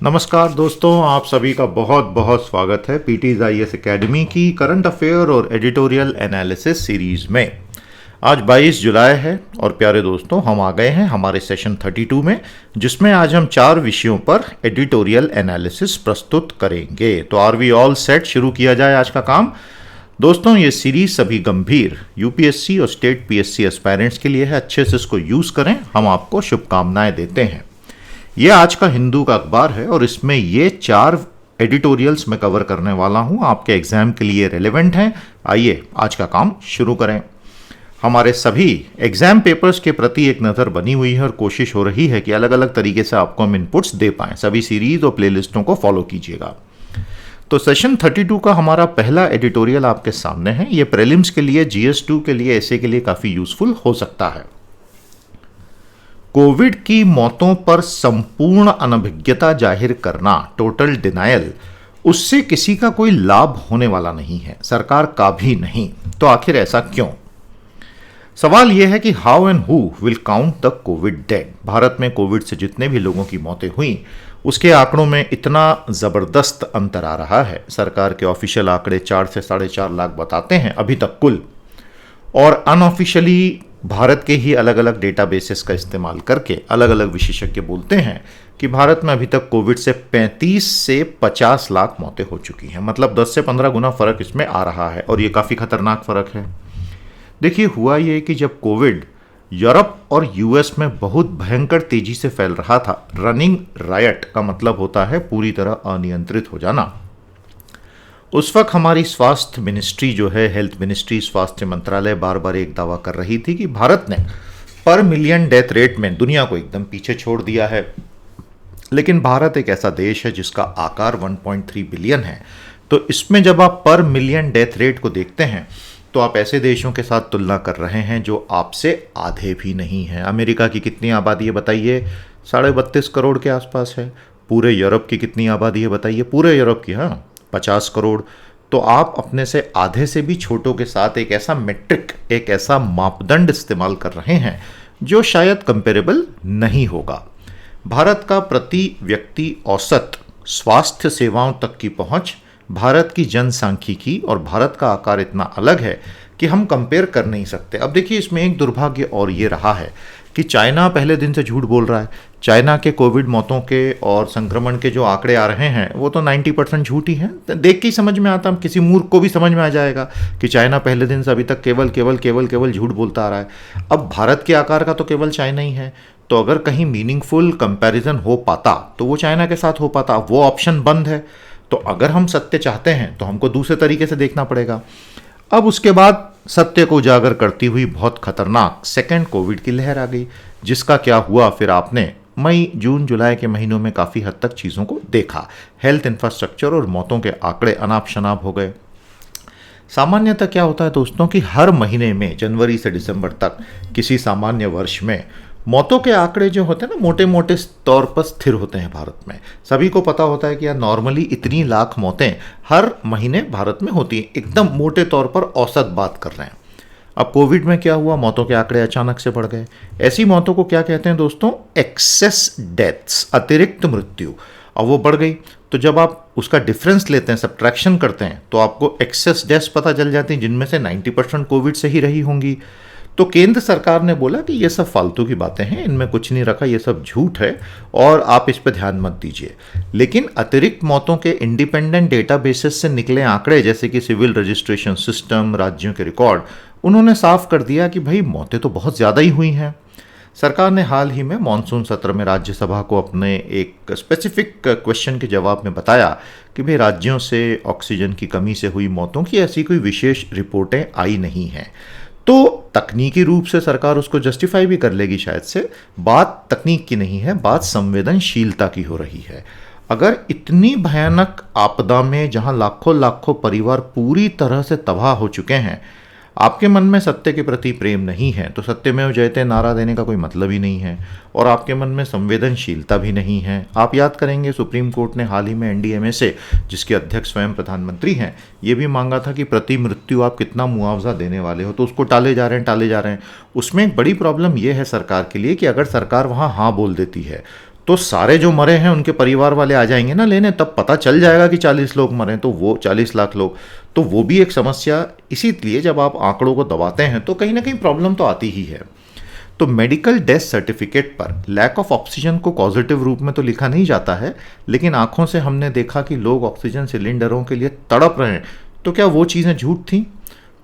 नमस्कार दोस्तों, आप सभी का बहुत बहुत स्वागत है पीटीज आईएएस एकेडमी की करंट अफेयर और एडिटोरियल एनालिसिस सीरीज में। आज 22 जुलाई है और प्यारे दोस्तों, हम आ गए हैं हमारे सेशन 32 में, जिसमें आज हम 4 विषयों पर एडिटोरियल एनालिसिस प्रस्तुत करेंगे। तो आर वी ऑल सेट, शुरू किया जाए आज का काम। दोस्तों, ये सीरीज सभी गंभीर यूपीएससी और स्टेट पीएससी एस्पायरेंट्स के लिए है। अच्छे से इसको यूज करें, हम आपको शुभकामनाएं देते हैं। ये आज का हिंदू का अखबार है और इसमें ये 4 एडिटोरियल्स मैं कवर करने वाला हूं, आपके एग्जाम के लिए रेलेवेंट हैं। आइए आज का काम शुरू करें। हमारे सभी एग्जाम पेपर्स के प्रति एक नज़र बनी हुई है और कोशिश हो रही है कि अलग अलग तरीके से आपको हम इनपुट्स दे पाएं। सभी सीरीज और प्लेलिस्टों को फॉलो कीजिएगा। तो सेशन 32 का हमारा पहला एडिटोरियल आपके सामने है। ये प्रीलिम्स के लिए, GS2 के लिए, ऐसे के लिए काफ़ी यूजफुल हो सकता है। कोविड की मौतों पर संपूर्ण अनभिज्ञता जाहिर करना, टोटल डिनायल, उससे किसी का कोई लाभ होने वाला नहीं है, सरकार का भी नहीं। तो आखिर ऐसा क्यों? सवाल यह है कि how and who will count the Covid dead. Bharat में कोविड से जितने भी लोगों की मौतें हुई, उसके आंकड़ों में इतना जबरदस्त अंतर आ रहा है। सरकार के ऑफिशियल आंकड़े 4 से 4.5 लाख बताते हैं अभी तक कुल, और अनऑफिशियली भारत के ही अलग अलग डेटाबेसेस का इस्तेमाल करके अलग अलग विशेषज्ञ बोलते हैं कि भारत में अभी तक कोविड से 35 से 50 लाख मौतें हो चुकी हैं। मतलब 10 से 15 गुना फर्क इसमें आ रहा है और ये काफ़ी खतरनाक फर्क है। देखिए, हुआ ये कि जब कोविड यूरोप और यूएस में बहुत भयंकर तेजी से फैल रहा था, रनिंग रायट का मतलब होता है पूरी तरह अनियंत्रित हो जाना। उस वक्त हमारी स्वास्थ्य मिनिस्ट्री जो है, हेल्थ मिनिस्ट्री, स्वास्थ्य मंत्रालय, बार बार एक दावा कर रही थी कि भारत ने पर मिलियन डेथ रेट में दुनिया को एकदम पीछे छोड़ दिया है। लेकिन भारत एक ऐसा देश है जिसका आकार 1.3 बिलियन है। तो इसमें जब आप पर मिलियन डेथ रेट को देखते हैं तो आप ऐसे देशों के साथ तुलना कर रहे हैं जो आपसे आधे भी नहीं हैं। अमेरिका की कितनी आबादी है बताइए? 32.5 करोड़ के आसपास है। पूरे यूरोप की कितनी आबादी है बताइए? पूरे यूरोप की 50 करोड़। तो आप अपने से आधे से भी छोटों के साथ एक ऐसा मेट्रिक, एक ऐसा मापदंड इस्तेमाल कर रहे हैं जो शायद कंपेरेबल नहीं होगा। भारत का प्रति व्यक्ति औसत स्वास्थ्य सेवाओं तक की पहुंच, भारत की जनसांख्यिकी और भारत का आकार इतना अलग है कि हम कंपेयर कर नहीं सकते। अब देखिए, इसमें एक दुर्भाग्य और ये रहा है कि चाइना पहले दिन से झूठ बोल रहा है। चाइना के कोविड मौतों के और संक्रमण के जो आंकड़े आ रहे हैं वो तो 90% झूठ ही हैं। देख के ही समझ में आता है, किसी मूर्ख को भी समझ में आ जाएगा कि चाइना पहले दिन से अभी तक केवल झूठ बोलता आ रहा है। अब भारत के आकार का तो केवल चाइना ही है। तो अगर कहीं मीनिंगफुल कंपैरिजन हो पाता तो वो चाइना के साथ हो पाता। वो ऑप्शन बंद है। तो अगर हम सत्य चाहते हैं तो हमको दूसरे तरीके से देखना पड़ेगा। अब उसके बाद सत्य को उजागर करती हुई बहुत खतरनाक सेकेंड कोविड की लहर आ गई, जिसका क्या हुआ फिर आपने मई, जून, जुलाई के महीनों में काफ़ी हद तक चीज़ों को देखा। हेल्थ इंफ्रास्ट्रक्चर और मौतों के आंकड़े अनाप शनाप हो गए। सामान्यतः क्या होता है दोस्तों कि हर महीने में, जनवरी से दिसंबर तक, किसी सामान्य वर्ष में मौतों के आंकड़े जो होते हैं ना, मोटे मोटे तौर पर स्थिर होते हैं भारत में। सभी को पता होता है कि यार नॉर्मली इतनी लाख मौतें हर महीने भारत में होती हैं। एकदम मोटे तौर पर औसत बात कर रहे हैं। अब कोविड में क्या हुआ? मौतों के आंकड़े अचानक से बढ़ गए। ऐसी मौतों को क्या कहते हैं दोस्तों? एक्सेस डेथ्स, अतिरिक्त मृत्यु। अब वो बढ़ गई तो जब आप उसका डिफरेंस लेते हैं, सब्ट्रैक्शन करते हैं, तो आपको एक्सेस डेथ्स पता चल जाती हैं, जिनमें से 90% कोविड से ही रही होंगी। तो केंद्र सरकार ने बोला कि ये सब फालतू की बातें हैं, इनमें कुछ नहीं रखा, ये सब झूठ है और आप इस पर ध्यान मत दीजिए। लेकिन अतिरिक्त मौतों के इंडिपेंडेंट डेटाबेसेस से निकले आंकड़े, जैसे कि सिविल रजिस्ट्रेशन सिस्टम, राज्यों के रिकॉर्ड, उन्होंने साफ कर दिया कि भाई मौतें तो बहुत ज़्यादा ही हुई हैं। सरकार ने हाल ही में मानसून सत्र में राज्यसभा को अपने एक स्पेसिफिक क्वेश्चन के जवाब में बताया कि भाई राज्यों से ऑक्सीजन की कमी से हुई मौतों की ऐसी कोई विशेष रिपोर्टें आई नहीं हैं। तो तकनीकी रूप से सरकार उसको जस्टिफाई भी कर लेगी शायद से। बात तकनीक की नहीं है, बात संवेदनशीलता की हो रही है। अगर इतनी भयानक आपदा में, जहां लाखों लाखों परिवार पूरी तरह से तबाह हो चुके हैं, आपके मन में सत्य के प्रति प्रेम नहीं है तो सत्यमेव जयते नारा देने का कोई मतलब ही नहीं है। और आपके मन में संवेदनशीलता भी नहीं है। आप याद करेंगे, सुप्रीम कोर्ट ने हाल ही में एनडीएमए से, जिसके अध्यक्ष स्वयं प्रधानमंत्री हैं, ये भी मांगा था कि प्रति मृत्यु आप कितना मुआवजा देने वाले हो, तो उसको टाले जा रहे हैं। उसमें एक बड़ी प्रॉब्लम ये है सरकार के लिए कि अगर सरकार वहाँ हाँ बोल देती है तो सारे जो मरे हैं उनके परिवार वाले आ जाएंगे ना लेने, तब पता चल जाएगा कि 40 लोग मरे, तो वो 40 लाख लोग, तो वो भी एक समस्या। इसीलिए जब आप आंकड़ों को दबाते हैं तो कहीं ना कहीं प्रॉब्लम तो आती ही है। तो मेडिकल डेथ सर्टिफिकेट पर लैक ऑफ ऑक्सीजन को पॉजिटिव रूप में तो लिखा नहीं जाता है, लेकिन आंखों से हमने देखा कि लोग ऑक्सीजन सिलेंडरों के लिए तड़प रहे हैं। तो क्या वो चीज़ें झूठ थी?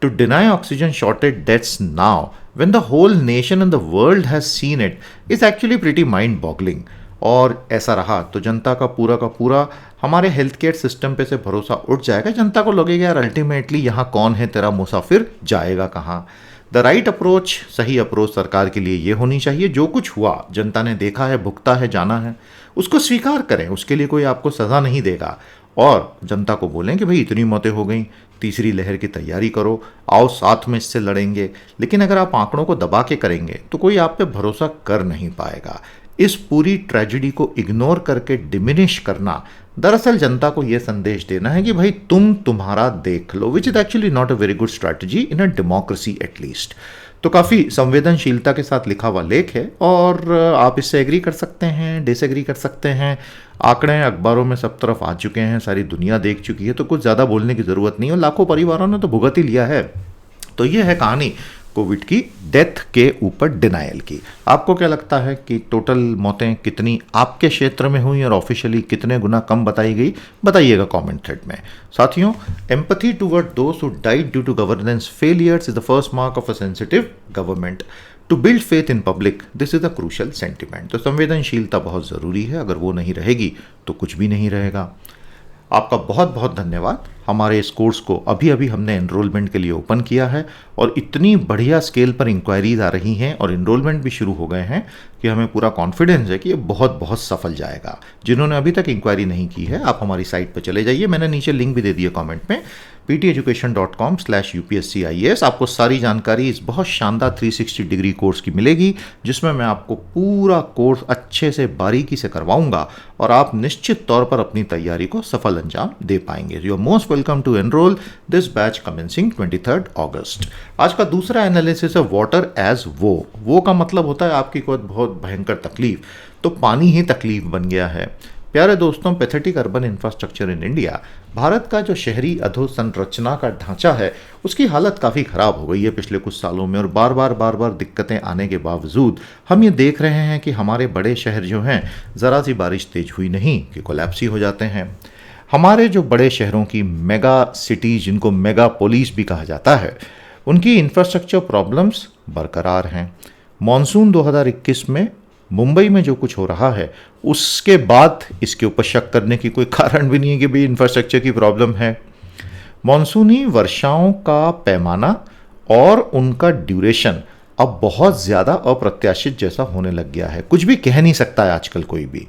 To deny oxygen shortage deaths now when the whole nation and the world has seen it is actually pretty mind boggling. और ऐसा रहा तो जनता का पूरा हमारे हेल्थ केयर सिस्टम पे से भरोसा उठ जाएगा। जनता को लगेगा यार अल्टीमेटली यहाँ कौन है तेरा मुसाफिर, जाएगा कहाँ। द राइट अप्रोच, सही अप्रोच सरकार के लिए ये होनी चाहिए, जो कुछ हुआ जनता ने देखा है, भुगता है, जाना है, उसको स्वीकार करें, उसके लिए कोई आपको सज़ा नहीं देगा। और जनता को बोलें कि भाई इतनी मौतें हो गई, तीसरी लहर की तैयारी करो, आओ साथ में इससे लड़ेंगे। लेकिन अगर आप आंकड़ों को दबा के करेंगे तो कोई आप पे भरोसा कर नहीं पाएगा। इस पूरी ट्रेजेडी को इग्नोर करके डिमिनिश करना दरअसल जनता को यह संदेश देना है कि भाई तुम्हारा देख लो, which is actually not a very good strategy in a democracy at least. तो काफ़ी संवेदनशीलता के साथ लिखा हुआ लेख है और आप इससे एग्री कर सकते हैं, डिसएग्री कर सकते हैं। आंकड़े अखबारों में सब तरफ आ चुके हैं, सारी दुनिया देख चुकी है, तो कुछ ज़्यादा बोलने की ज़रूरत नहीं है। लाखों परिवारों ने तो भुगत ही लिया है। तो ये है कहानी कोविड की डेथ के ऊपर डिनायल की। आपको क्या लगता है कि टोटल मौतें कितनी आपके क्षेत्र में हुई और ऑफिशियली कितने गुना कम बताई गई? बताइएगा कमेंट थ्रेड में। साथियों, empathy toward those who died due to governance failures is the first mark of a sensitive government. To build faith in public, this is a crucial sentiment. तो संवेदनशीलता बहुत ज़रूरी है, अगर वो नहीं रहेगी तो कुछ भी नहीं रहेगा। आपका बहुत बहुत धन्यवाद। हमारे इस कोर्स को अभी अभी हमने एनरोलमेंट के लिए ओपन किया है और इतनी बढ़िया स्केल पर इंक्वायरीज आ रही हैं और एनरोलमेंट भी शुरू हो गए हैं कि हमें पूरा कॉन्फिडेंस है कि ये बहुत बहुत सफल जाएगा। जिन्होंने अभी तक इंक्वायरी नहीं की है, आप हमारी साइट पर चले जाइए, मैंने नीचे लिंक भी दे दिया कमेंट में, pteducation.com/UPSCIAS। आपको सारी जानकारी इस बहुत शानदार 360 डिग्री कोर्स की मिलेगी, जिसमें मैं आपको पूरा कोर्स अच्छे से बारीकी से करवाऊंगा और आप निश्चित तौर पर अपनी तैयारी को सफल अंजाम दे पाएंगे। You are most welcome to enrol this batch commencing 23 August. आज का दूसरा एनालिसिस है वाटर एज वो का मतलब होता है आपकी कोई बहुत भयंकर तकलीफ, तो पानी ही तकलीफ बन गया है। प्यारे दोस्तों, pathetic urban infrastructure in India, Bharat का जो शहरी अधोसंरचना का ढांचा है उसकी हालत काफ़ी ख़राब हो गई है पिछले कुछ सालों में, और बार बार दिक्कतें आने के बावजूद हम ये देख रहे हैं कि हमारे बड़े शहर जो हैं, ज़रा सी बारिश तेज हुई नहीं कि कोलैप्स ही हो जाते हैं। हमारे जो बड़े शहरों की मेगा सिटीज़, जिनको मेगा पोलिस भी कहा जाता है, उनकी इंफ्रास्ट्रक्चर प्रॉब्लम्स बरकरार हैं। मॉनसून 2021 में मुंबई में जो कुछ हो रहा है उसके बाद इसके ऊपर शक करने की कोई कारण भी नहीं है कि भाई इंफ्रास्ट्रक्चर की प्रॉब्लम है। मॉनसूनी वर्षाओं का पैमाना और उनका ड्यूरेशन अब बहुत ज़्यादा अप्रत्याशित जैसा होने लग गया है। कुछ भी कह नहीं सकता है आजकल कोई भी,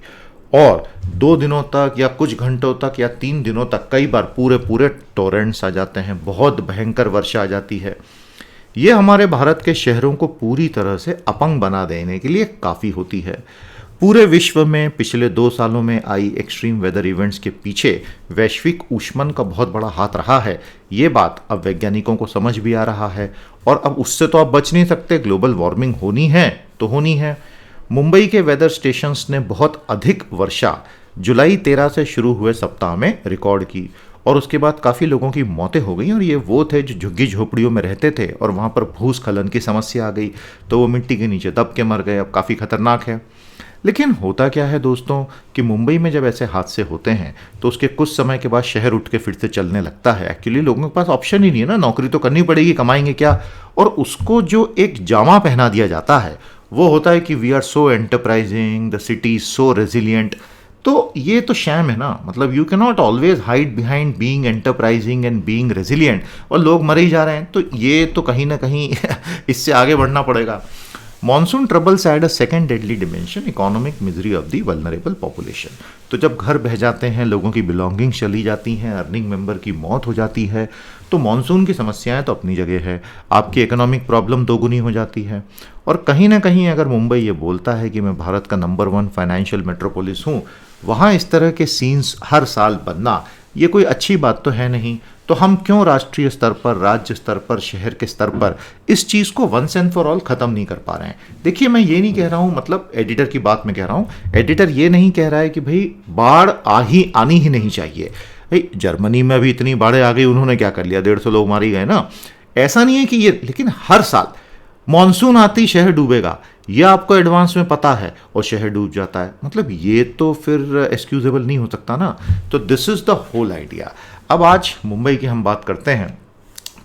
और 2 दिनों तक या कुछ घंटों तक या 3 दिनों तक कई बार पूरे टोरेंट्स आ जाते हैं, बहुत भयंकर वर्षा आ जाती है। ये हमारे भारत के शहरों को पूरी तरह से अपंग बना देने के लिए काफ़ी होती है। पूरे विश्व में पिछले 2 सालों में आई एक्सट्रीम वेदर इवेंट्स के पीछे वैश्विक ऊष्मन का बहुत बड़ा हाथ रहा है। ये बात अब वैज्ञानिकों को समझ भी आ रहा है, और अब उससे तो आप बच नहीं सकते, ग्लोबल वार्मिंग होनी है तो होनी है। मुंबई के वेदर स्टेशंस ने बहुत अधिक वर्षा जुलाई 13 से शुरू हुए सप्ताह में रिकॉर्ड की, और उसके बाद काफ़ी लोगों की मौतें हो गई। और ये वो थे जो झुग्गी झोपड़ियों में रहते थे और वहाँ पर भूस्खलन की समस्या आ गई, तो वो मिट्टी के नीचे दब के मर गए। अब काफ़ी खतरनाक है। लेकिन होता क्या है दोस्तों कि मुंबई में जब ऐसे हादसे होते हैं तो उसके कुछ समय के बाद शहर उठ के फिर से चलने लगता है। एक्चुअली लोगों के पास ऑप्शन ही नहीं है ना, नौकरी तो करनी पड़ेगी, कमाएंगे क्या। और उसको जो एक जामा पहना दिया जाता है वो होता है कि we are so enterprising, the city is so resilient. तो ये तो शैम है ना, मतलब you can not always hide behind being enterprising and being resilient, और लोग मरे ही जा रहे हैं। तो ये तो कहीं ना कहीं इससे आगे बढ़ना पड़ेगा। Monsoon troubles add a second deadly dimension, economic misery of the vulnerable population. तो जब घर बह जाते हैं, लोगों की बिलोंगिंग्स चली जाती हैं, अर्निंग मेंबर की मौत हो जाती है, तो मॉनसून की समस्याएं तो अपनी जगह है, आपकी इकोनॉमिक प्रॉब्लम दोगुनी हो जाती है। और कहीं ना कहीं अगर मुंबई ये बोलता है कि मैं भारत का नंबर 1 फाइनेंशियल मेट्रोपोलिस हूँ, वहाँ इस तरह के सीन्स हर साल बनना ये कोई अच्छी बात तो है नहीं। तो हम क्यों राष्ट्रीय स्तर पर, राज्य स्तर पर, शहर के स्तर पर इस चीज़ को वंस एंड फॉर ऑल ख़त्म नहीं कर पा रहे हैं? देखिए, मैं ये नहीं कह रहा हूँ, मतलब एडिटर की बात मैं कह रहा हूँ, एडिटर ये नहीं कह रहा है कि भाई बाढ़ आनी ही नहीं चाहिए। भाई जर्मनी में अभी इतनी बाढ़ें आ गई, उन्होंने क्या कर लिया, 150 लोग मारे गए ना। ऐसा नहीं है कि ये, लेकिन हर साल मॉनसून आती शहर डूबेगा, ये आपको एडवांस में पता है और शहर डूब जाता है, मतलब ये तो फिर एक्सक्यूजेबल नहीं हो सकता ना। तो this is the whole idea. अब आज मुंबई की हम बात करते हैं,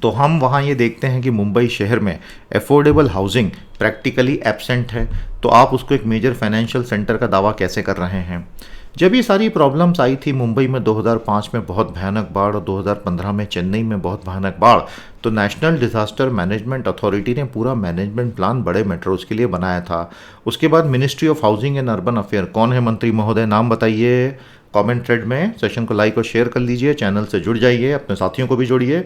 तो हम वहाँ ये देखते हैं कि मुंबई शहर में अफोर्डेबल हाउसिंग प्रैक्टिकली एब्सेंट है। तो आप उसको एक मेजर फाइनेंशियल सेंटर का दावा कैसे कर रहे हैं? जब ये सारी प्रॉब्लम्स आई थी मुंबई में 2005 में बहुत भयानक बाढ़ और 2015 में चेन्नई में बहुत भयानक बाढ़, तो नेशनल डिज़ास्टर मैनेजमेंट अथॉरिटी ने पूरा मैनेजमेंट प्लान बड़े मेट्रोज़ के लिए बनाया था। उसके बाद ministry of housing and urban affair, कौन है मंत्री महोदय, नाम बताइए कमेंट थ्रेड में। सेशन को लाइक और शेयर कर लीजिए, चैनल से जुड़ जाइए, अपने साथियों को भी जोड़िए।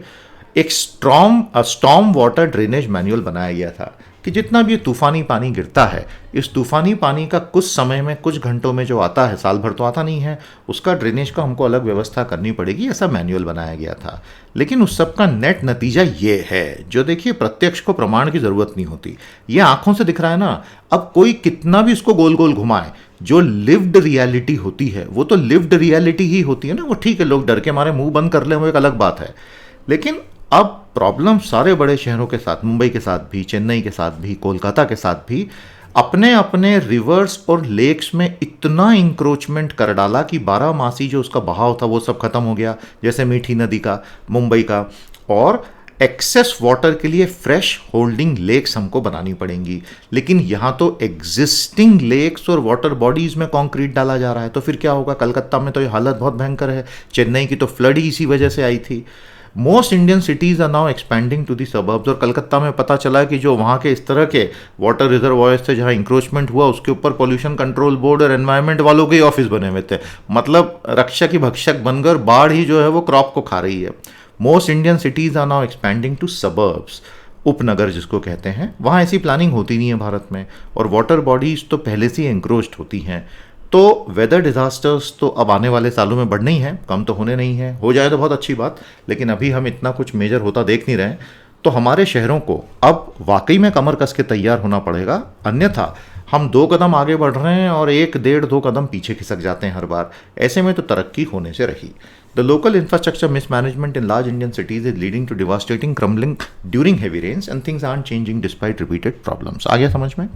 एक स्टॉर्म वाटर ड्रेनेज मैनुअल बनाया गया था कि जितना भी ये तूफानी पानी गिरता है, इस तूफानी पानी का कुछ समय में, कुछ घंटों में जो आता है, साल भर तो आता नहीं है, उसका ड्रेनेज का हमको अलग व्यवस्था करनी पड़ेगी, ऐसा मैनुअल बनाया गया था। लेकिन उस सब का नेट नतीजा ये है, जो देखिए प्रत्यक्ष को प्रमाण की ज़रूरत नहीं होती, ये आंखों से दिख रहा है ना। अब कोई कितना भी इसको गोल गोल घुमाए, जो लिव्ड रियलिटी होती है वो तो लिव्ड रियलिटी ही होती है ना। वो ठीक है, लोग डर के मारे मुंह बंद कर ले, वो एक अलग बात है। लेकिन अब प्रॉब्लम सारे बड़े शहरों के साथ, मुंबई के साथ भी, चेन्नई के साथ भी, कोलकाता के साथ भी, अपने अपने रिवर्स और लेक्स में इतना इंक्रोचमेंट कर डाला कि 12 मासी जो उसका बहाव था वो सब खत्म हो गया, जैसे मीठी नदी का, मुंबई का। और एक्सेस वाटर के लिए फ्रेश होल्डिंग लेक्स हमको बनानी पड़ेंगी, लेकिन यहाँ तो एग्जिस्टिंग लेक्स और वाटर बॉडीज में कंक्रीट डाला जा रहा है। तो फिर क्या होगा? कलकत्ता में तो ये हालत बहुत भयंकर है, चेन्नई की तो फ्लड ही इसी वजह से आई थी। Most Indian cities are now expanding to the suburbs, और कलकत्ता में पता चला कि जो वहाँ के इस तरह के वाटर रिजर्वॉयर्स थे जहाँ इंक्रोचमेंट हुआ, उसके ऊपर पोल्यूशन कंट्रोल बोर्ड और एनवायरनमेंट वालों के ही ऑफिस बने हुए थे। मतलब रक्षक की भक्षक बनकर बाढ़ ही जो है वो क्रॉप को खा रही है। Most Indian cities are now expanding to suburbs, उपनगर जिसको कहते हैं। वहाँ ऐसी प्लानिंग होती नहीं है भारत में, और वाटर बॉडीज़ तो पहले से ही एंक्रोच्ड होती हैं। तो वेदर डिज़ास्टर्स तो अब आने वाले सालों में बढ़ने ही हैं, कम तो होने नहीं है। हो जाए तो बहुत अच्छी बात, लेकिन अभी हम इतना कुछ मेजर होता देख नहीं रहे। तो हमारे शहरों को अब वाकई में कमर कस के तैयार होना पड़ेगा, अन्यथा हम 2 कदम आगे बढ़ रहे हैं और 1, 1.5, 2 कदम पीछे खिसक जाते हैं हर बार। ऐसे में तो तरक्की होने से रही। The local infrastructure mismanagement in large Indian cities is leading to devastating crumbling during heavy rains, and things aren't changing despite repeated problems. आ गया समझ में?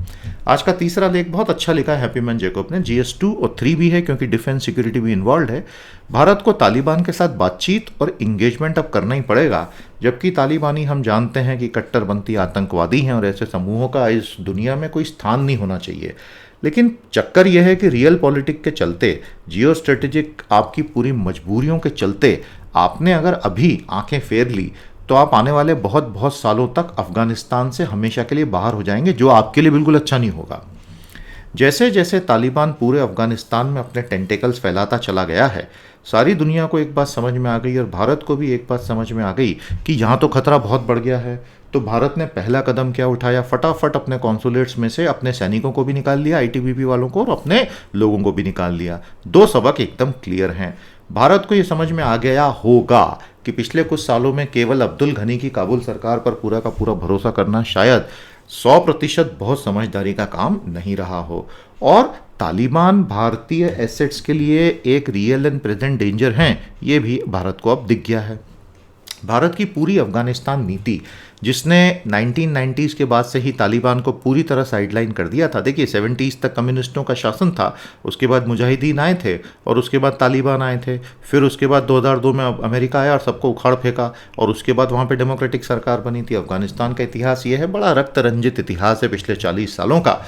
आज का तीसरा लेख बहुत अच्छा लिखा है हैप्पी मैन जैकब ने। GS2 और 3 भी है क्योंकि डिफेंस सिक्योरिटी भी इन्वॉल्व है। भारत को तालिबान के साथ बातचीत और इंगेजमेंट अब करना ही पड़ेगा, जबकि तालिबानी हम जानते हैं कि कट्टरपंथी आतंकवादी हैं और ऐसे समूहों का इस दुनिया में कोई स्थान नहीं होना चाहिए। लेकिन चक्कर यह है कि रियल पॉलिटिक के चलते, जियो स्ट्रेटेजिक आपकी पूरी मजबूरियों के चलते, आपने अगर अभी आंखें फेर ली तो आप आने वाले बहुत बहुत सालों तक अफगानिस्तान से हमेशा के लिए बाहर हो जाएंगे, जो आपके लिए बिल्कुल अच्छा नहीं होगा। जैसे जैसे तालिबान पूरे अफगानिस्तान में अपने टेंटेकल्स फैलाता चला गया है, सारी दुनिया को एक बात समझ में आ गई और भारत को भी एक बात समझ में आ गई कि यहाँ तो खतरा बहुत बढ़ गया है। तो भारत ने पहला कदम क्या उठाया? फटाफट अपने कॉन्सुलेट्स में से अपने सैनिकों को भी निकाल लिया, आईटीबीपी वालों को, और अपने लोगों को भी निकाल लिया। 2 सबक एकदम क्लियर हैं। भारत को ये समझ में आ गया होगा कि पिछले कुछ सालों में केवल अब्दुल घनी की काबुल सरकार पर पूरा का पूरा भरोसा करना शायद 100% बहुत समझदारी का काम नहीं रहा हो, और तालिबान भारतीय एसेट्स के लिए एक रियल एंड प्रेजेंट डेंजर हैं, ये भी भारत को अब दिख गया है। भारत की पूरी अफगानिस्तान नीति, जिसने 1990s के बाद से ही तालिबान को पूरी तरह साइडलाइन कर दिया था। देखिए 70s तक कम्युनिस्टों का शासन था, उसके बाद मुजाहिदीन आए थे, और उसके बाद तालिबान आए थे, फिर उसके बाद 2002 में अमेरिका आया और सबको उखाड़ फेंका, और उसके बाद वहाँ पे डेमोक्रेटिक सरकार बनी थी। अफगानिस्तान का इतिहास ये है, बड़ा रक्त रंजित इतिहास है पिछले 40 सालों का।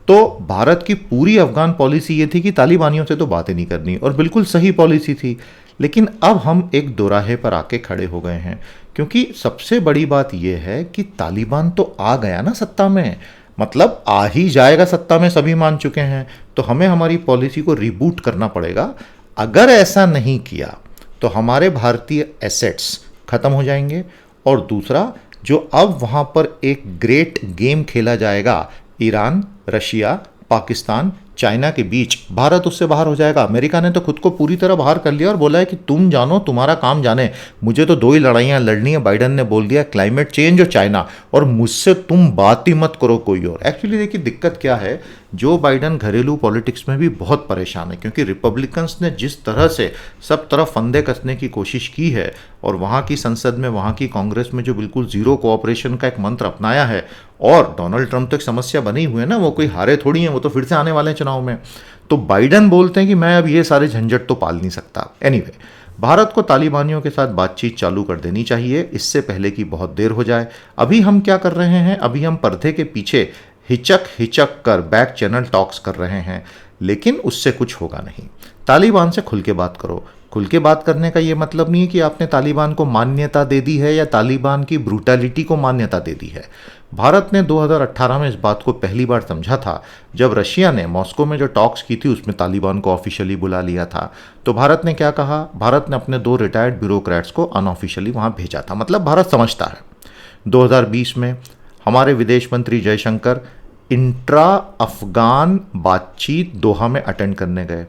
तो भारत की पूरी अफगान पॉलिसी ये थी कि तालिबानियों से तो बातें नहीं करनी, और बिल्कुल सही पॉलिसी थी। लेकिन अब हम एक दोराहे पर आके खड़े हो गए हैं, क्योंकि सबसे बड़ी बात यह है कि तालिबान तो आ गया ना सत्ता में, मतलब आ ही जाएगा सत्ता में, सभी मान चुके हैं। तो हमें हमारी पॉलिसी को रिबूट करना पड़ेगा। अगर ऐसा नहीं किया तो हमारे भारतीय एसेट्स खत्म हो जाएंगे, और दूसरा, जो अब वहाँ पर एक ग्रेट गेम खेला जाएगा ईरान, रशिया, पाकिस्तान, चाइना के बीच भारत उससे बाहर हो जाएगा। अमेरिका ने तो खुद को पूरी तरह बाहर कर लिया और बोला है कि तुम जानो तुम्हारा काम जाने, मुझे तो दो ही लड़ाइयाँ लड़नी है। बाइडन ने बोल दिया क्लाइमेट चेंज और चाइना, और मुझसे तुम बात ही मत करो कोई और। एक्चुअली देखिए दिक्कत क्या है, जो बाइडन घरेलू पॉलिटिक्स में भी बहुत परेशान है, क्योंकि रिपब्लिकन्स ने जिस तरह से सब तरफ फंदे कसने की कोशिश की है और वहाँ की संसद में, वहाँ की कांग्रेस में जो बिल्कुल जीरो कोऑपरेशन का एक मंत्र अपनाया है, और डोनाल्ड ट्रंप तो एक समस्या बनी हुई है ना, वो कोई हारे थोड़ी हैं, वो तो फिर से आने वाले हैं चुनाव में। तो बाइडन बोलते हैं कि मैं अब ये सारे झंझट तो पाल नहीं सकता। एनीवे, भारत को तालिबानियों के साथ बातचीत चालू कर देनी चाहिए, इससे पहले कि बहुत देर हो जाए। अभी हम क्या कर रहे हैं, अभी हम पर्दे के पीछे हिचक हिचक कर बैक चैनल टॉक्स कर रहे हैं, लेकिन उससे कुछ होगा नहीं। तालिबान से खुल के बात करो। खुल के बात करने का ये मतलब नहीं है कि आपने तालिबान को मान्यता दे दी है या तालिबान की ब्रूटैलिटी को मान्यता दे दी है। भारत ने 2018 में इस बात को पहली बार समझा था, जब रशिया ने मॉस्को में जो टॉक्स की थी उसमें तालिबान को ऑफिशियली बुला लिया था। तो भारत ने क्या कहा, भारत ने अपने 2 रिटायर्ड ब्यूरोक्रेट्स को अनऑफिशियली वहाँ भेजा था। मतलब भारत समझता है। 2020 में हमारे विदेश मंत्री जयशंकर इंट्रा अफगान बातचीत दोहा में अटेंड करने गए।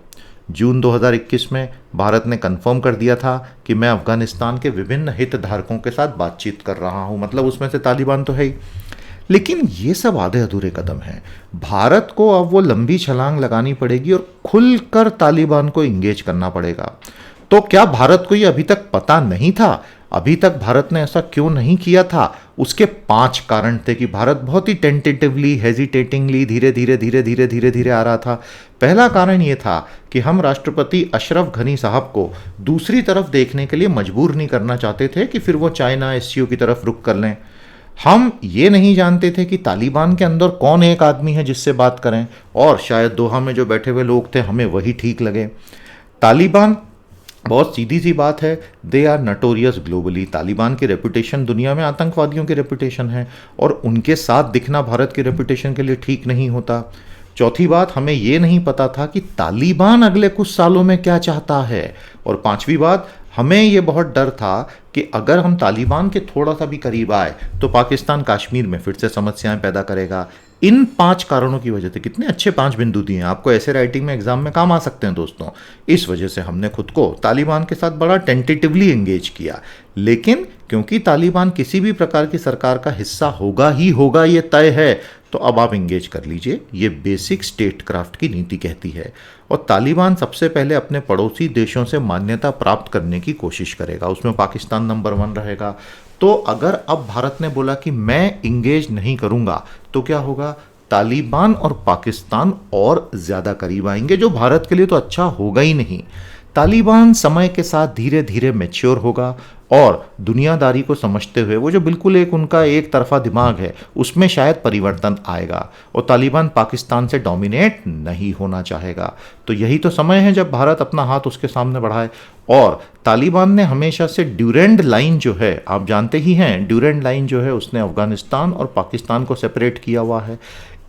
जून 2021 में भारत ने कंफर्म कर दिया था कि मैं अफगानिस्तान के विभिन्न हितधारकों के साथ बातचीत कर रहा हूं। मतलब उसमें से तालिबान तो है ही। लेकिन ये सब आधे अधूरे कदम हैं। भारत को अब वो लंबी छलांग लगानी पड़ेगी और खुलकर तालिबान को इंगेज करना पड़ेगा। तो क्या भारत को ये अभी तक पता नहीं था? अभी तक भारत ने ऐसा क्यों नहीं किया था? उसके 5 कारण थे कि भारत बहुत ही टेंटेटिवली, हेजिटेटिंगली, धीरे धीरे आ रहा था। पहला कारण ये था कि हम राष्ट्रपति अशरफ घनी साहब को दूसरी तरफ देखने के लिए मजबूर नहीं करना चाहते थे कि फिर वो चाइना एससीओ की तरफ रुख कर लें। हम ये नहीं जानते थे कि तालिबान के अंदर कौन एक आदमी है जिससे बात करें, और शायद दोहा में जो बैठे हुए लोग थे हमें वही ठीक लगे। तालिबान, बहुत सीधी सी बात है, they are notorious globally. Taliban की रेपुटेशन दुनिया में आतंकवादियों की रेपुटेशन है, और उनके साथ दिखना भारत की रेपुटेशन के लिए ठीक नहीं होता। चौथी बात, हमें ये नहीं पता था कि तालिबान अगले कुछ सालों में क्या चाहता है। और 5वीं बात, हमें ये बहुत डर था कि अगर हम तालिबान के थोड़ा सा भी करीब आए तो पाकिस्तान कश्मीर में फिर से समस्याएं पैदा करेगा। इन 5 कारणों की वजह से, कितने अच्छे 5 बिंदु दिए हैं आपको, ऐसे राइटिंग में एग्जाम में काम आ सकते हैं दोस्तों। इस वजह से हमने खुद को तालिबान के साथ बड़ा टेंटेटिवली एंगेज किया। लेकिन क्योंकि तालिबान किसी भी प्रकार की सरकार का हिस्सा होगा ही होगा, ये तय है, तो अब आप एंगेज कर लीजिए। ये बेसिक स्टेट क्राफ्ट की नीति कहती है। और तालिबान सबसे पहले अपने पड़ोसी देशों से मान्यता प्राप्त करने की कोशिश करेगा, उसमें पाकिस्तान नंबर 1 रहेगा। तो अगर अब भारत ने बोला कि मैं इंगेज नहीं करूंगा, तो क्या होगा, तालिबान और पाकिस्तान और ज्यादा करीब आएंगे, जो भारत के लिए तो अच्छा होगा ही नहीं। तालिबान समय के साथ धीरे धीरे मैच्योर होगा और दुनियादारी को समझते हुए, वो जो बिल्कुल एक उनका एक तरफा दिमाग है, उसमें शायद परिवर्तन आएगा और तालिबान पाकिस्तान से डोमिनेट नहीं होना चाहेगा। तो यही तो समय है जब भारत अपना हाथ उसके सामने बढ़ाए। और तालिबान ने हमेशा से ड्यूरेंड लाइन जो है, आप जानते ही हैं, ड्यूरेंड लाइन जो है उसने अफगानिस्तान और पाकिस्तान को सेपरेट किया हुआ है।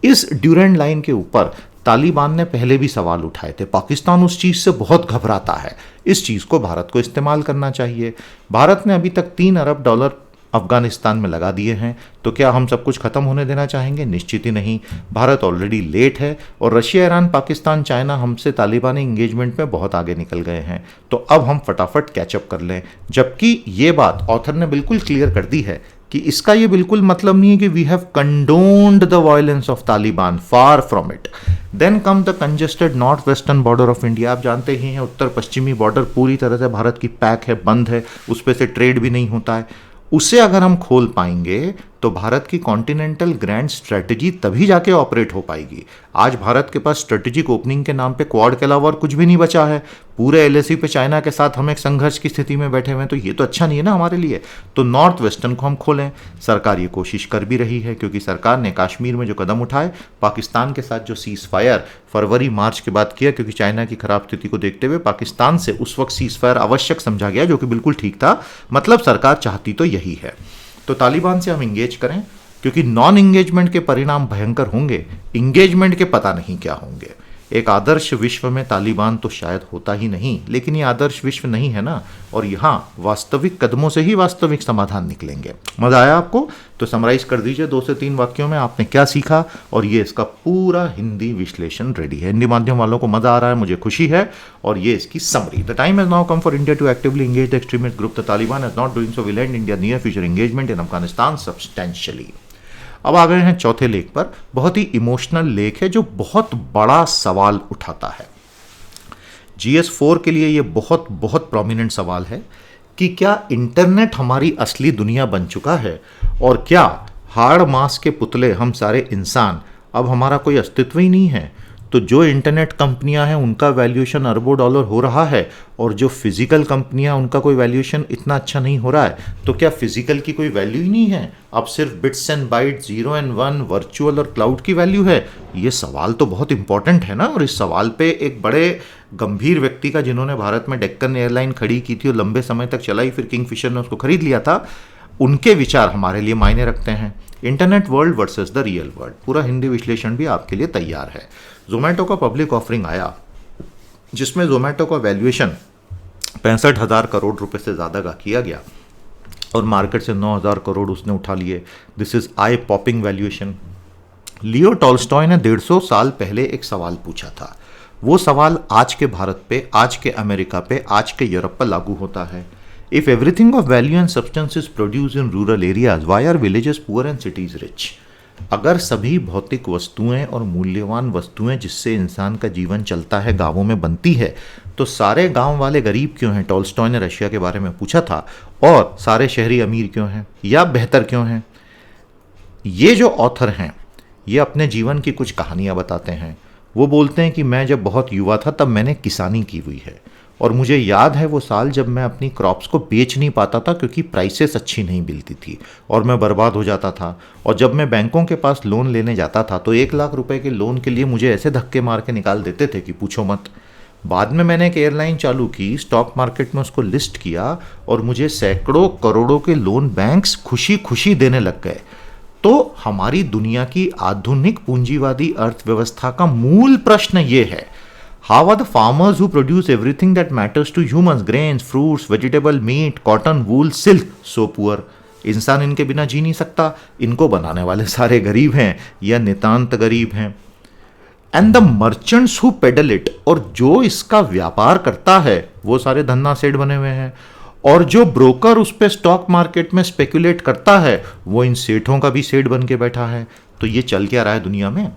इस ड्यूरेंड लाइन के ऊपर तालिबान ने पहले भी सवाल उठाए थे। पाकिस्तान उस चीज़ से बहुत घबराता है। इस चीज़ को भारत को इस्तेमाल करना चाहिए। भारत ने अभी तक $3 अरब अफगानिस्तान में लगा दिए हैं, तो क्या हम सब कुछ खत्म होने देना चाहेंगे? निश्चित ही नहीं। भारत ऑलरेडी लेट है और रशिया, ईरान, पाकिस्तान, चाइना हमसे तालिबानी इंगेजमेंट में बहुत आगे निकल गए हैं। तो अब हम फटाफट कैचअप कर लें। जबकि ये बात ऑथर ने बिल्कुल क्लियर कर दी है कि इसका ये बिल्कुल मतलब नहीं है कि we have condoned the violence of Taliban, far from it. Then come the congested north western border of India. आप जानते ही हैं उत्तर पश्चिमी बॉर्डर पूरी तरह से भारत की पैक है, बंद है, उस पर से ट्रेड भी नहीं होता है। उसे अगर हम खोल पाएंगे तो भारत की कॉन्टिनेंटल ग्रैंड स्ट्रेटजी तभी जाके ऑपरेट हो पाएगी। आज भारत के पास स्ट्रेटेजिक ओपनिंग के नाम पे क्वाड के अलावा और कुछ भी नहीं बचा है। पूरे एलएसी पे चाइना के साथ हम एक संघर्ष की स्थिति में बैठे हुए हैं, तो ये तो अच्छा नहीं है ना हमारे लिए। तो नॉर्थ वेस्टर्न को हम खोलें। सरकार ये कोशिश कर भी रही है, क्योंकि सरकार ने कश्मीर में जो कदम उठाए, पाकिस्तान के साथ जो सीज फायर फरवरी मार्च के बाद किया, क्योंकि चाइना की खराब स्थिति को देखते हुए पाकिस्तान से उस वक्त सीज फायर आवश्यक समझा गया, जो कि बिल्कुल ठीक था। मतलब सरकार चाहती तो यही है। तो तालिबान से हम इंगेज करें, क्योंकि नॉन इंगेजमेंट के परिणाम भयंकर होंगे, इंगेजमेंट के पता नहीं क्या होंगे। एक आदर्श विश्व में तालिबान तो शायद होता ही नहीं, लेकिन ये आदर्श विश्व नहीं है ना, और यहाँ वास्तविक कदमों से ही वास्तविक समाधान निकलेंगे। मज़ा आया आपको? तो समराइज कर दीजिए 2 से 3 वाक्यों में आपने क्या सीखा, और ये इसका पूरा हिंदी विश्लेषण रेडी है। हिंदी माध्यम वालों को मज़ा आ रहा है, मुझे खुशी है, और ये इसकी summary. The time has now come for India to actively engage the extremist group. The Taliban is not doing so. Will end India near future engagement in Afghanistan substantially. अब आ गए हैं चौथे लेख पर। बहुत ही इमोशनल लेख है जो बहुत बड़ा सवाल उठाता है। GS4 के लिए ये बहुत बहुत प्रोमिनेंट सवाल है कि क्या इंटरनेट हमारी असली दुनिया बन चुका है, और क्या हाड़ मांस के पुतले हम सारे इंसान अब हमारा कोई अस्तित्व ही नहीं है। तो जो इंटरनेट कंपनियां हैं उनका वैल्यूएशन अरबों डॉलर हो रहा है, और जो फिजिकल कंपनियां उनका कोई वैल्यूएशन इतना अच्छा नहीं हो रहा है, तो क्या फिजिकल की कोई वैल्यू ही नहीं है? अब सिर्फ बिट्स एंड बाइट, 0 और 1, वर्चुअल और क्लाउड की वैल्यू है? ये सवाल तो बहुत इंपॉर्टेंट है ना। और इस सवाल पे एक बड़े गंभीर व्यक्ति का, जिन्होंने भारत में डेक्कन एयरलाइन खड़ी की थी और लंबे समय तक चलाई, फिर किंगफिशर ने उसको खरीद लिया था, उनके विचार हमारे लिए मायने रखते हैं। Internet world versus the real world, पूरा हिंदी विश्लेषण भी आपके लिए तैयार है। जोमेटो का पब्लिक ऑफरिंग आया, जिसमें जोमेटो का वैल्यूएशन 65,000 करोड़ रुपए से ज़्यादा का किया गया, और मार्केट से 9,000 करोड़ उसने उठा लिए। This is I popping valuation. Leo Tolstoy ने 150 साल पहले एक सवाल पूछा था। वो सवाल आज के भारत पे, आज के अमेरिका पे, आज के यूरोप पर लागू होता है। If everything of value and substance is produce in rural areas, why are villages poor and cities rich? अगर सभी भौतिक वस्तुएं और मूल्यवान वस्तुएं जिससे इंसान का जीवन चलता है गांवों में बनती है, तो सारे गांव वाले गरीब क्यों हैं? टॉल्स्टॉय ने रशिया के बारे में पूछा था। और सारे शहरी अमीर क्यों हैं, या बेहतर क्यों हैं? ये जो ऑथर हैं, ये अपने जीवन की कुछ कहानियां बताते हैं। वो बोलते हैं कि मैं जब बहुत युवा था तब मैंने किसानी की हुई है, और मुझे याद है वो साल जब मैं अपनी क्रॉप्स को बेच नहीं पाता था क्योंकि प्राइसेस अच्छी नहीं मिलती थी, और मैं बर्बाद हो जाता था। और जब मैं बैंकों के पास लोन लेने जाता था तो 1 लाख रुपए के लोन के लिए मुझे ऐसे धक्के मार के निकाल देते थे कि पूछो मत। बाद में मैंने एक एयरलाइन चालू की, स्टॉक मार्केट में उसको लिस्ट किया, और मुझे सैकड़ों करोड़ों के लोन बैंक्स खुशी खुशी देने लग गए। तो हमारी दुनिया की आधुनिक पूंजीवादी अर्थव्यवस्था का मूल प्रश्न ये है, how are the farmers who produce everything that matters to humans, grains, fruits, vegetable, meat, cotton, wool, silk, so poor? इंसान इनके बिना जी नहीं सकता। इनको बनाने वाले सारे गरीब हैं या नितांत गरीब हैं। And the merchants who pedal it, और जो इसका व्यापार करता है वो सारे धन्ना सेठ बने हुए हैं, और जो ब्रोकर उस पे स्टॉक मार्केट में स्पेकुलेट करता है वो इन सेठों का भी सेठ बन के बैठा है। तो ये चल क्या रहा है दुनिया में?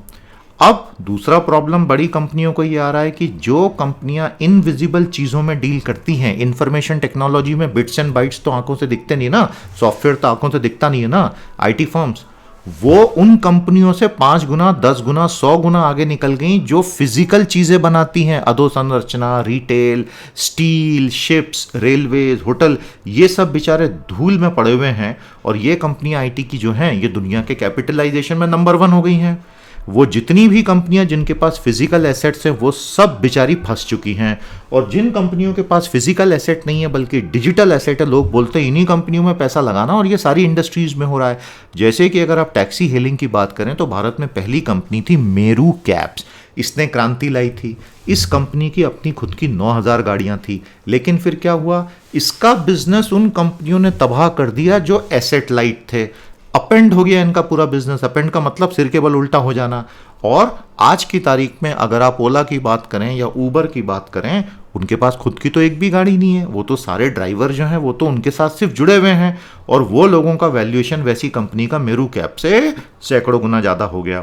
अब दूसरा प्रॉब्लम बड़ी कंपनियों को ये आ रहा है कि जो कंपनियां इनविजिबल चीजों में डील करती हैं, इंफॉर्मेशन टेक्नोलॉजी में बिट्स एंड बाइट्स तो आंखों से दिखते नहीं ना, सॉफ्टवेयर तो आंखों से दिखता नहीं है ना, आईटी फर्म्स, वो उन कंपनियों से 5 गुना, 10 गुना, 100 गुना आगे निकल गई जो फिजिकल चीजें बनाती हैं। अधोसंरचना, retail, steel, ships, railways, hotel, ये सब बेचारे धूल में पड़े हुए हैं, और ये कंपनियां आईटी की जो हैं ये दुनिया के कैपिटलाइजेशन में नंबर 1 हो गई हैं। वो जितनी भी कंपनियां जिनके पास फिजिकल एसेट्स हैं वो सब बेचारी फंस चुकी हैं, और जिन कंपनियों के पास फिजिकल एसेट नहीं है बल्कि डिजिटल एसेट है, लोग बोलते हैं इन्हीं कंपनियों में पैसा लगाना, और ये सारी इंडस्ट्रीज में हो रहा है। जैसे कि अगर आप टैक्सी हेलिंग की बात करें तो भारत में पहली कंपनी थी मेरू कैब्स, इसने क्रांति लाई थी। इस कंपनी की अपनी खुद की 9,000 गाड़ियां थी, लेकिन फिर क्या हुआ, इसका बिजनेस उन कंपनियों ने तबाह कर दिया जो एसेट लाइट थे। अपेंड हो गया इनका पूरा बिजनेस। अपेंड का मतलब सिर के बल उल्टा हो जाना। और आज की तारीख में अगर आप ओला की बात करें या ऊबर की बात करें, उनके पास खुद की तो एक भी गाड़ी नहीं है। वो तो सारे ड्राइवर जो हैं वो तो उनके साथ सिर्फ जुड़े हुए हैं, और वो लोगों का वैल्यूएशन वैसी कंपनी का मेरू कैब से सैकड़ों गुना ज़्यादा हो गया।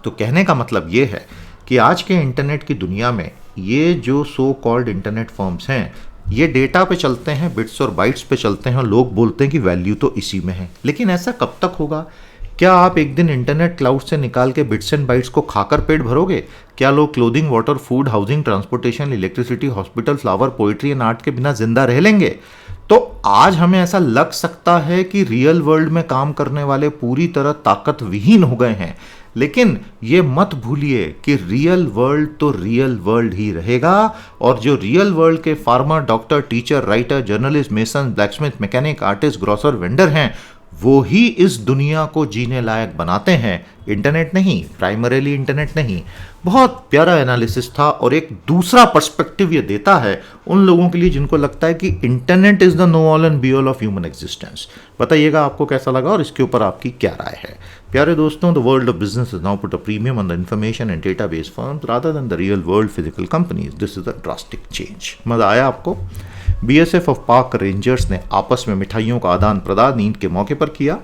तो कहने का मतलब ये है कि आज के इंटरनेट की दुनिया में ये जो सो कॉल्ड इंटरनेट फर्म्स हैं ये डेटा पे चलते हैं, बिट्स और बाइट्स पे चलते हैं, और लोग बोलते हैं कि वैल्यू तो इसी में है। लेकिन ऐसा कब तक होगा? क्या आप एक दिन इंटरनेट क्लाउड से निकाल के बिट्स एंड बाइट्स को खाकर पेट भरोगे? क्या लोग clothing, water, food, housing, transportation, electricity, hospital, flower, poetry and art के बिना जिंदा रह लेंगे? तो आज हमें ऐसा लग सकता है कि रियल वर्ल्ड में काम करने वाले पूरी तरह ताकत विहीन हो गए हैं, लेकिन ये मत भूलिए कि रियल वर्ल्ड तो रियल वर्ल्ड ही रहेगा, और जो रियल वर्ल्ड के farmer, doctor, teacher, writer, journalist, mason, blacksmith, mechanic, artist, grocer, vendor हैं वो ही इस दुनिया को जीने लायक बनाते हैं, इंटरनेट नहीं, प्राइमरीली इंटरनेट नहीं। बहुत प्यारा एनालिसिस था और एक दूसरा पर्सपेक्टिव ये देता है उन लोगों के लिए जिनको लगता है कि internet is the know all and be all of human existence. बताइएगा आपको कैसा लगा और इसके ऊपर आपकी क्या राय है। प्यारे दोस्तों, the world of business is now put a premium on the information and database firms rather than the real world physical companies. This is a drastic change. मजा आया आपको? बीएसएफ ऑफ पाक रेंजर्स ने आपस में मिठाइयों का आदान प्रदान ईद के मौके पर किया।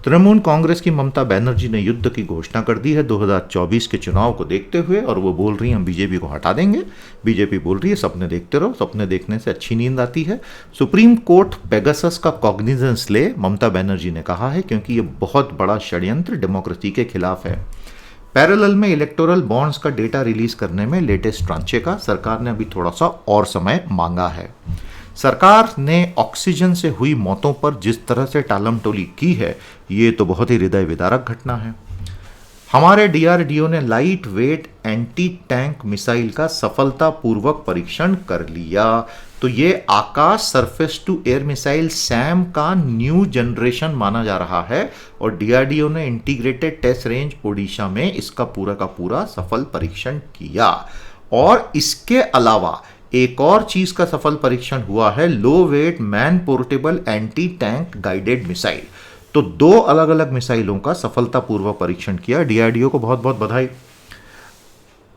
तृणमूल कांग्रेस की ममता बनर्जी ने युद्ध की घोषणा कर दी है 2024 के चुनाव को देखते हुए, और वो बोल रही हैं हम बीजेपी को हटा देंगे। बीजेपी बोल रही है सपने देखते रहो, सपने देखने से अच्छी नींद आती है। सुप्रीम कोर्ट पेगासस का कॉग्निजेंस ले, ममता बनर्जी ने कहा है, क्योंकि ये बहुत बड़ा षड्यंत्र डेमोक्रेसी के खिलाफ है। पैरेलल में इलेक्टोरल बॉन्ड्स का डेटा रिलीज करने में लेटेस्ट ट्रांचे का सरकार ने अभी थोड़ा सा और समय मांगा है। सरकार ने ऑक्सीजन से हुई मौतों पर जिस तरह से टालमटोली की है, ये तो बहुत ही हृदय विदारक घटना है। हमारे डीआरडीओ ने light weight anti tank missile का सफलतापूर्वक परीक्षण कर लिया। तो ये Akash surface to air missile SAM का न्यू जनरेशन माना जा रहा है, और डीआरडीओ ने इंटीग्रेटेड टेस्ट रेंज ओडिशा में इसका पूरा का पूरा सफल परीक्षण किया। और इसके अलावा एक और चीज का सफल परीक्षण हुआ है, low weight man portable anti tank guided missile. तो 2 अलग अलग मिसाइलों का सफलतापूर्वक परीक्षण किया। डीआरडीओ को बहुत बहुत बधाई।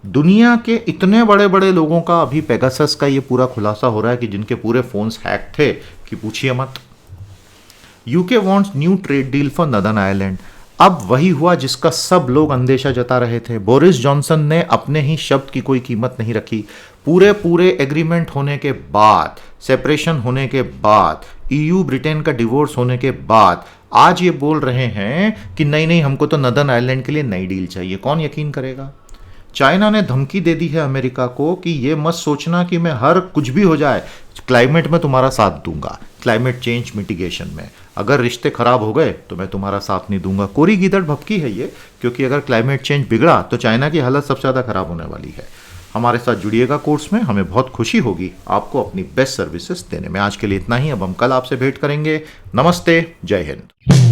दुनिया के इतने बड़े बड़े लोगों का अभी पेगासस का ये पूरा खुलासा हो रहा है कि जिनके पूरे फोन्स हैक थे कि पूछिए मत। UK wants new trade deal for northern Ireland. अब वही हुआ जिसका सब लोग अंदेशा जता रहे थे। बोरिस जॉनसन ने अपने ही शब्द की कोई कीमत नहीं रखी। पूरे एग्रीमेंट होने के बाद, सेपरेशन होने के बाद, ईयू ब्रिटेन का डिवोर्स होने के बाद आज ये बोल रहे हैं कि नहीं हमको तो नदर्न आयरलैंड के लिए नई डील चाहिए। कौन यकीन करेगा? चाइना ने धमकी दे दी है अमेरिका को कि ये मत सोचना कि मैं हर कुछ भी हो जाए क्लाइमेट में तुम्हारा साथ दूंगा, क्लाइमेट चेंज मिटिगेशन में। अगर रिश्ते खराब हो गए तो मैं तुम्हारा साथ नहीं दूंगा। कोरी गीदड़ भपकी है ये, क्योंकि अगर क्लाइमेट चेंज बिगड़ा तो चाइना की हालत सबसे ज़्यादा खराब होने वाली है। हमारे साथ जुड़िएगा कोर्स में, हमें बहुत खुशी होगी आपको अपनी बेस्ट सर्विसेज देने में। आज के लिए इतना ही, अब हम कल आपसे भेंट करेंगे। नमस्ते, जय हिंद।